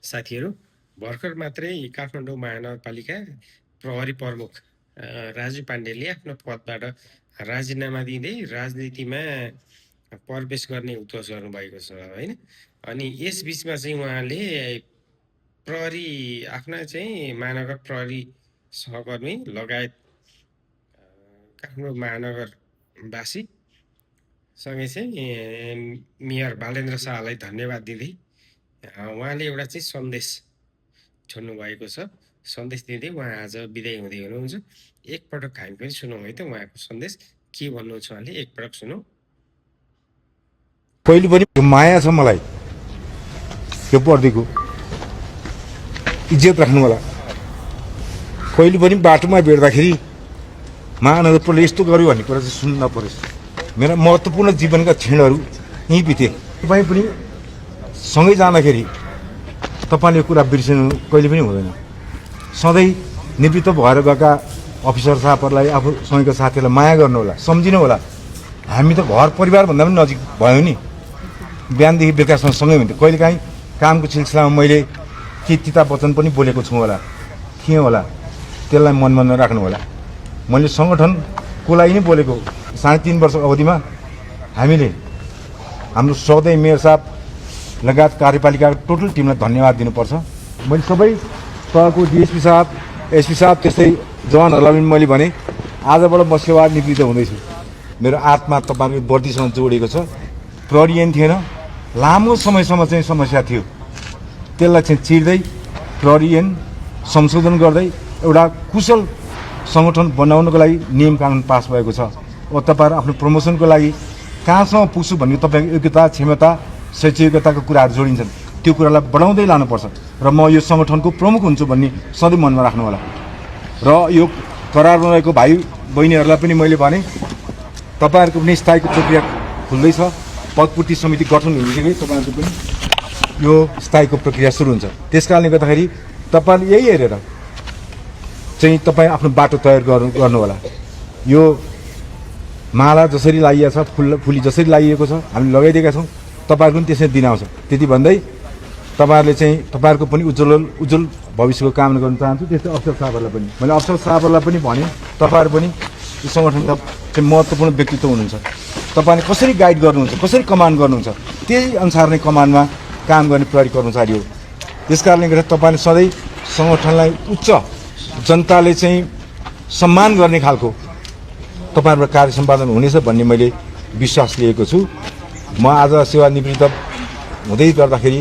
साथीहरू, भर्खर मात्रै काठमाडौँ महानगरपालिका प्रहरी प्रमुख राजु पाण्डेले आफ्नो पदबाट राजीनामा दिँदै राजनीतिमा प्रवेश गर्ने उद्घोष गर्नुभएको छ होइन। अनि यस बिचमा चाहिँ उहाँले प्रहरी आफ्ना चाहिँ महानगर प्रहरी सहकर्मी लगायत काठमाडौँ महानगरवासी सँगै चाहिँ मेयर बालेन्द्र शाहलाई धन्यवाद दिँदै उहाँले एउटा चाहिँ सन्देश छोड्नु भएको छ। सन्देश दिँदै उहाँ आज बिदाई हुँदै हुनुहुन्छ। एकपटक हामी पनि सुनौँ है त उहाँको सन्देश के भन्नुहुन्छ उहाँले, एकपटक सुनौँ। पहिले पनि माया छ मलाई, यो पर्दीको इज्जत राख्नु होला। कहिले पनि बाटोमा भेट्दाखेरि महानगरपालिकाले यस्तो गर्यो भन्ने कुरा चाहिँ सुन्नु नपरोस्। मेरा महत्त्वपूर्ण जीवनका क्षणहरू यहीँ बिते। तपाईँ पनि सँगै जाँदाखेरि तपाईँले यो कुरा बिर्सिनु कहिले पनि हुँदैन। सधैँ निवृत्त भएर गएका अफिसर साहबहरूलाई, आफूसँगका साथीहरूलाई माया गर्नु होला, सम्झिनु होला। हामी त घर परिवारभन्दा पनि नजिक भयो नि, बिहानदेखि बेलुकासम्म सँगै हुन्थ्यो। कहिलेकाहीँ कामको सिलसिलामा मैले के तिता वचन पनि बोलेको छु होला, थिएँ होला, त्यसलाई मनमा नराख्नु होला। मैले सङ्गठनको लागि नै बोलेको। 3.5 वर्ष अवधिमा हामीले हाम्रो सधैँ मेयर साहब लगायत कार्यपालिका टोटल टिमलाई धन्यवाद दिनुपर्छ। मैले सबै तहको डिएसपी साहब, एसपी साहब, त्यस्तै जवानहरूलाई पनि मैले भने आजबाट म सेवानिवृत्त हुँदैछु। मेरो आत्मा तपाईँको वर्दीसँग जोडिएको छ। प्रहरी ऐन थिएन, लामो समयसम्म चाहिँ समस्या थियो, त्यसलाई चाहिँ चिर्दै प्रहरी ऐन संशोधन गर्दै एउटा कुशल सङ्गठन बनाउनको लागि नियम कानुन पास भएको छ। अब तपाईँहरू आफ्नो प्रमोसनको लागि कहाँसम्म पुग्छु भन्ने तपाईँको योग्यता, क्षमता, शैक्षिकताको कुराहरू जोडिन्छन्। त्यो कुरालाई बढाउँदै लानुपर्छ र म यो सङ्गठनको प्रमुख हुन्छु भन्ने सधैँ मनमा राख्नु होला। र यो करारमा रहेको भाइ बहिनीहरूलाई पनि मैले भने तपाईँहरूको पनि स्थायीको प्रक्रिया खुल्दैछ। पदपूर्ति समिति गठन हुनेबित्तिकै तपाईँहरूको पनि यो स्थायीको प्रक्रिया सुरु हुन्छ। त्यस कारणले गर्दाखेरि तपाईँले यही हेरेर चाहिँ तपाईँ आफ्नो बाटो तयार गर्नु होला। यो माला जसरी लगाइएको छ, फुली जसरी लगाइएको छ, हामी लगाइदिएका छौँ, तपाईँहरूको पनि त्यसरी दिन आउँछ। त्यति भन्दै तपाईँहरूले चाहिँ तपाईँहरूको पनि उज्जवल भविष्यको कामना गर्न चाहन्छु। त्यस्तै अफसर साहबहरूलाई पनि मैले अफसर साहबहरूलाई पनि भने तपाईँहरू पनि यो सङ्गठनका चाहिँ महत्त्वपूर्ण व्यक्तित्व हुनुहुन्छ। तपाईँले कसरी गाइड गर्नुहुन्छ, कसरी कमान्ड गर्नुहुन्छ, त्यही अनुसार नै कमान्डमा काम गर्ने प्रहरी कर्मचारी हो। त्यस कारणले गर्दा तपाईँले सधैँ सङ्गठनलाई उच्च जनताले चाहिँ सम्मान गर्ने खालको तपाईँहरूको कार्य सम्पादन हुनेछ भन्ने मैले विश्वास लिएको छु। म आज सेवानिवृत्त हुँदै गर्दाखेरि